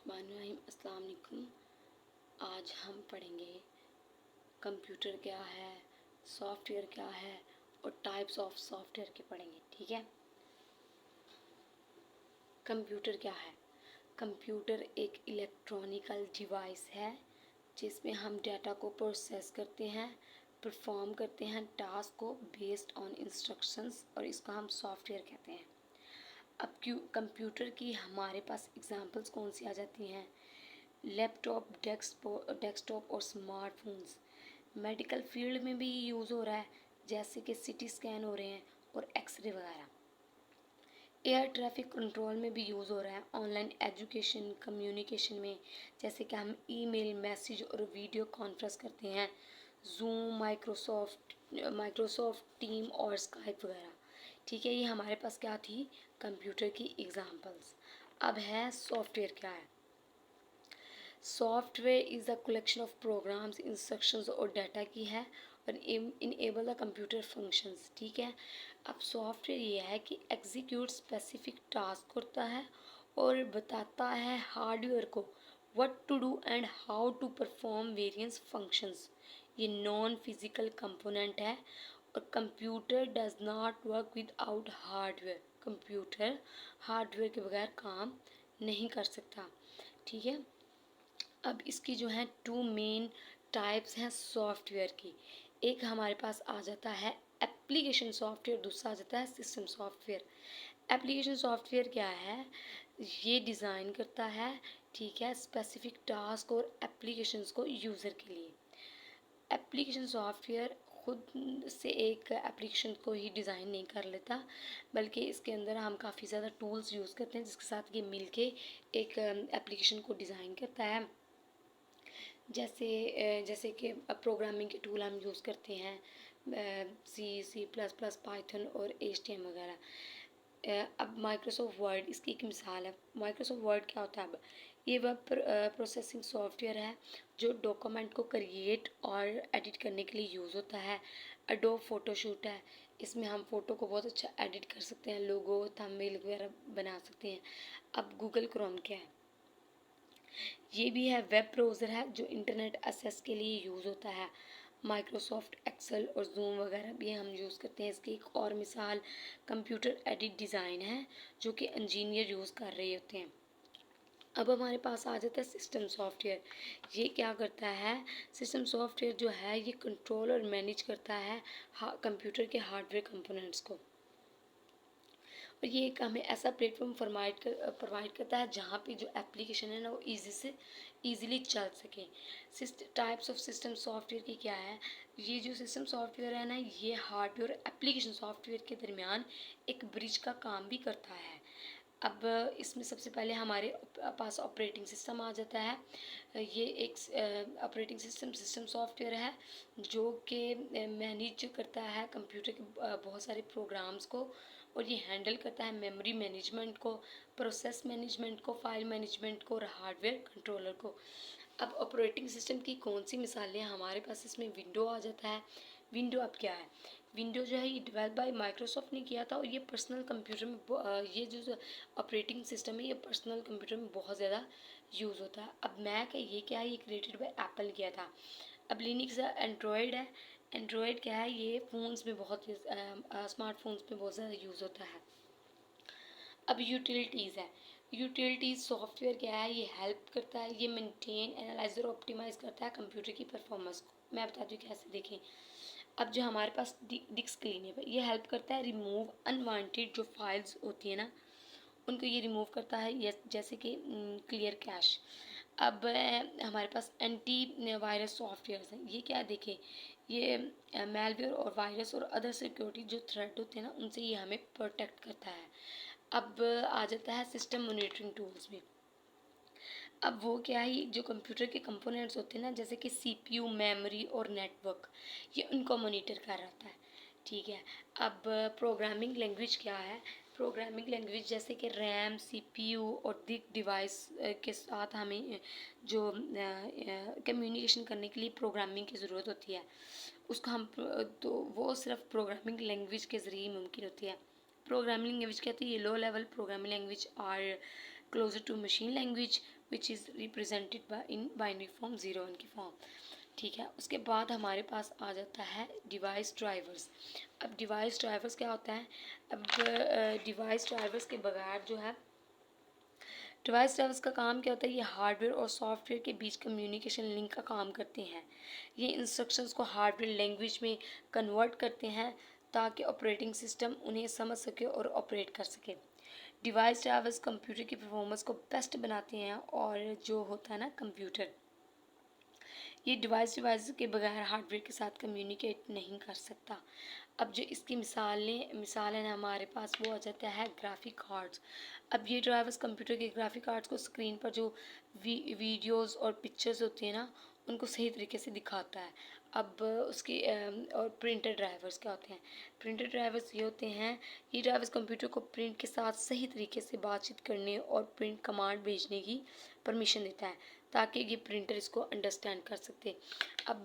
बिस्मिल्लाहिर्रहमानिर्रहीम। अस्सलाम वालेकुम। आज हम पढ़ेंगे कंप्यूटर क्या है, सॉफ्टवेयर क्या है और टाइप्स ऑफ सॉफ्टवेयर के पढ़ेंगे। ठीक है। कंप्यूटर क्या है? कंप्यूटर एक इलेक्ट्रॉनिकल डिवाइस है जिसमें हम डाटा को प्रोसेस करते हैं, परफॉर्म करते हैं टास्क को बेस्ड ऑन इंस्ट्रक्शंस, और इसको हम सॉफ्टवेयर कहते हैं। अब कंप्यूटर की हमारे पास एग्जांपल्स कौन सी आ जाती हैं? लैपटॉप, डेस्कटॉप और स्मार्टफोन्स। मेडिकल फील्ड में भी यूज़ हो रहा है, जैसे कि सीटी स्कैन हो रहे हैं और एक्सरे वगैरह। एयर ट्रैफिक कंट्रोल में भी यूज़ हो रहा है। ऑनलाइन एजुकेशन कम्युनिकेशन में, जैसे कि हम ईमेल, मैसेज और वीडियो कॉन्फ्रेंस करते हैं, जूम, माइक्रोसॉफ्ट टीम और स्काइप वगैरह। ठीक है, ये हमारे पास क्या थी? कंप्यूटर की एग्जांपल्स। अब है सॉफ्टवेयर क्या है? Software is the collection of programs, instructions और डाटा की है और इनेबल द कंप्यूटर फंक्शंस। ठीक है। अब सॉफ्टवेयर ये है कि एग्जीक्यूट स्पेसिफिक टास्क करता है और बताता है हार्डवेयर को what to do and how to perform various functions. ये नॉन फिजिकल कंपोनेंट है और computer does not work without hardware. Computer hardware के बगैर काम नहीं कर सकता। ठीक है। अब इसकी जो है टू मेन टाइप्स हैं सॉफ्टवेयर की। एक हमारे पास आ जाता है एप्लीकेशन सॉफ्टवेयर, दूसरा आ जाता है सिस्टम सॉफ्टवेयर। एप्लीकेशन सॉफ्टवेयर क्या है? ये डिज़ाइन करता है, ठीक है, स्पेसिफिक टास्क और एप्लीकेशंस को यूज़र के लिए। एप्लीकेशन सॉफ्टवेयर खुद से एक एप्लीकेशन को ही डिज़ाइन नहीं कर लेता, बल्कि इसके अंदर हम काफ़ी ज़्यादा टूल्स यूज़ करते हैं जिसके साथ ये मिलके एक एप्लीकेशन को डिज़ाइन करता है। जैसे कि प्रोग्रामिंग के टूल हम यूज़ करते हैं, सी++, पाइथन और HTML वगैरह। अब माइक्रोसॉफ्ट वर्ड इसकी एक मिसाल है। माइक्रोसॉफ्ट वर्ड क्या होता है? अब ये वेब प्रोसेसिंग सॉफ्टवेयर है जो डॉक्यूमेंट को क्रिएट और एडिट करने के लिए यूज़ होता है। एडोब फोटोशूट है, इसमें हम फ़ोटो को बहुत अच्छा एडिट कर सकते हैं, लोगो, थंबनेल वगैरह बना सकते हैं। अब गूगल क्रोम क्या है? ये भी है वेब ब्राउज़र है जो इंटरनेट एक्सेस के लिए यूज़ होता है। माइक्रोसॉफ्ट एक्सेल और जूम वगैरह भी हम यूज़ करते हैं। इसकी एक और मिसाल कंप्यूटर एडिट डिज़ाइन है जो कि इंजीनियर यूज़ कर रहे होते हैं। अब हमारे पास आ जाता है सिस्टम सॉफ्टवेयर। ये क्या करता है? सिस्टम सॉफ्टवेयर जो है ये कंट्रोल और मैनेज करता है कंप्यूटर के हार्डवेयर कंपोनेंट्स को, और ये एक हमें ऐसा प्लेटफॉर्म प्रोवाइड करता है जहाँ पे जो एप्लीकेशन है ना वो ईज़िली चल सके। टाइप्स ऑफ सिस्टम सॉफ्टवेयर की क्या है? ये जो सिस्टम सॉफ्टवेयर है ना, ये हार्डवेयर और एप्लीकेशन सॉफ्टवेयर के दरमियान एक ब्रिज का काम भी करता है। अब इसमें सबसे पहले हमारे पास ऑपरेटिंग सिस्टम आ जाता है। ये एक ऑपरेटिंग सिस्टम सॉफ्टवेयर है जो कि मैनेज करता है कंप्यूटर के बहुत सारे प्रोग्राम्स को, और ये हैंडल करता है मेमोरी मैनेजमेंट को, प्रोसेस मैनेजमेंट को, फाइल मैनेजमेंट को और हार्डवेयर कंट्रोलर को। अब ऑपरेटिंग सिस्टम की कौन सी मिसालें हैं हमारे पास? इसमें विंडो आ जाता है। विंडो अब क्या है? विंडो जो है ये डेवलप बाय माइक्रोसॉफ्ट ने किया था और ये पर्सनल कंप्यूटर में ये जो ऑपरेटिंग सिस्टम है ये पर्सनल कंप्यूटर में बहुत ज़्यादा यूज़ होता है। अब मैक है, ये क्या है? ये क्रिएटेड बाय एप्पल किया था। अब लिनक्स है, एंड्रॉयड है। एंड्रॉयड क्या है? ये फ़ोन्स में बहुत स्मार्टफोन्स में बहुत ज़्यादा यूज़ होता है। अब यूटिलिटीज़ है। यूटिलिटीज़ सॉफ्टवेयर क्या है? ये हेल्प करता है, ये मेंटेन, एनालाइज और ऑप्टिमाइज़ करता है कंप्यूटर की परफॉर्मेंस को। मैं बताती हूँ कैसे, देखें। अब जो हमारे पास डिस्क क्लीनर है, ये हेल्प करता है रिमूव अनवांटेड जो फाइल्स होती है ना उनको ये रिमूव करता है, ये जैसे कि क्लियर कैश। अब हमारे पास एंटी वायरस सॉफ्टवेयर हैं। ये क्या देखें, ये मेलवेयर और वायरस और अदर सिक्योरिटी जो थ्रेट होते हैं ना उनसे ये हमें प्रोटेक्ट करता है। अब आ जाता है सिस्टम मॉनिटरिंग टूल्स में। अब वो क्या है? जो कंप्यूटर के कंपोनेंट्स होते हैं ना, जैसे कि सीपीयू, मेमोरी और नेटवर्क, ये उनको मॉनिटर कर रहता है। ठीक है। अब प्रोग्रामिंग लैंग्वेज क्या है? प्रोग्रामिंग लैंग्वेज जैसे कि रैम, सीपीयू और दिक डिवाइस के साथ हमें जो कम्युनिकेशन करने के लिए प्रोग्रामिंग की ज़रूरत होती है उसका हम तो वो सिर्फ प्रोग्रामिंग लैंग्वेज के ज़रिए मुमकिन होती है। प्रोग्रामिंग लैंग्वेज कहती है low level programming language are closer to machine language. Which is represented by in binary form 0 1 की फॉर्म। ठीक है, उसके बाद हमारे पास आ जाता है डिवाइस ड्राइवर्स। अब डिवाइस ड्राइवर्स क्या होता है? अब डिवाइस ड्राइवर्स के बगैर जो है, डिवाइस ड्राइवर्स का काम क्या होता है? ये हार्डवेयर और सॉफ्टवेयर के बीच कम्युनिकेशन लिंक का काम करते हैं। ये इंस्ट्रक्शंस को हार्डवेयर लैंग्वेज में कन्वर्ट करते हैं ताकि ऑपरेटिंग सिस्टम उन्हें समझ सके और ऑपरेट कर सके। डिवाइस ड्राइवर्स कंप्यूटर की परफॉर्मेंस को बेस्ट बनाते हैं, और जो होता है ना कंप्यूटर, ये डिवाइस के बगैर हार्डवेयर के साथ कम्युनिकेट नहीं कर सकता। अब जो इसकी मिसाल है ना हमारे पास, वो आ जाता है ग्राफिक कार्ड्स। अब ये ड्राइवर्स कंप्यूटर के ग्राफिक कार्ड्स को स्क्रीन पर जो वीडियोस और पिक्चर्स होती हैं ना, उनको सही तरीके से दिखाता है। अब उसकी और प्रिंटर ड्राइवर्स क्या होते हैं? प्रिंटर ड्राइवर्स ये होते हैं, ये ड्राइवर्स कंप्यूटर को प्रिंट के साथ सही तरीके से बातचीत करने और प्रिंट कमांड भेजने की परमिशन देता है, ताकि ये प्रिंटर इसको अंडरस्टैंड कर सकते। अब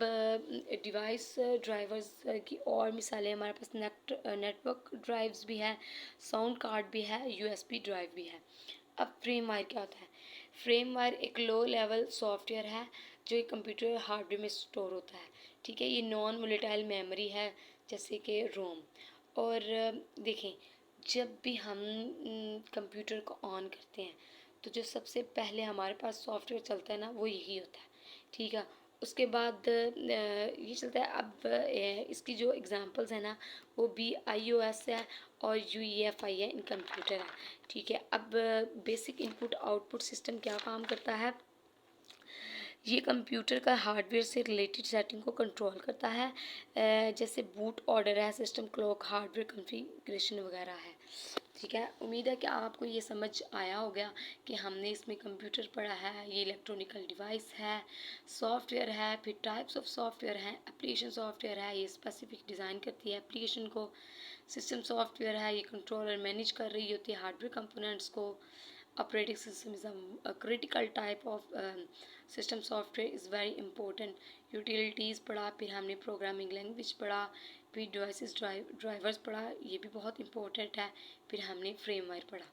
डिवाइस ड्राइवर्स की और मिसालें हमारे पास नेटवर्क ड्राइव्स भी है, साउंड कार्ड भी है, यूएसबी ड्राइव भी है। अब फ्रेम वायर क्या होता है? फ्रेम वायर एक लो लेवल सॉफ्टवेयर है जो एक कंप्यूटर हार्डवेयर में स्टोर होता है। ठीक है, ये नॉन वोलेटाइल मेमोरी है, जैसे कि रोम। और देखें, जब भी हम कंप्यूटर को ऑन करते हैं, तो जो सबसे पहले हमारे पास सॉफ्टवेयर चलता है ना, वो यही होता है। ठीक है, उसके बाद ये चलता है। अब इसकी जो एग्जांपल्स है ना, वो भी iOS है और UEFI है, इन कंप्यूटर है। ठीक है, अब बेसिक इनपुट आउटपुट सिस्टम क्या काम करता है? ये कंप्यूटर का हार्डवेयर से रिलेटेड सेटिंग को कंट्रोल करता है, जैसे बूट ऑर्डर है, सिस्टम क्लॉक, हार्डवेयर कॉन्फ़िगरेशन वगैरह है। ठीक है, उम्मीद है कि आपको ये समझ आया होगा कि हमने इसमें कंप्यूटर पढ़ा है, ये इलेक्ट्रॉनिकल डिवाइस है, सॉफ्टवेयर है, फिर टाइप्स ऑफ सॉफ्टवेयर हैं, एप्लीकेशन सॉफ्टवेयर है, ये स्पेसिफिक डिज़ाइन करती है एप्लीकेशन को, सिस्टम सॉफ्टवेयर है, ये कंट्रोल और मैनेज कर रही होती है हार्डवेयर कंपोनेंट्स को। Operating system is a critical type of system software is very important. Utilities पढ़ा, फिर हमने प्रोग्रामिंग लैंग्वेज पढ़ा, फिर डिवाइसेस ड्राइवर्स पढ़ा, ये भी बहुत इंपॉर्टेंट है, फिर हमने फ्रेमवायर पढ़ा।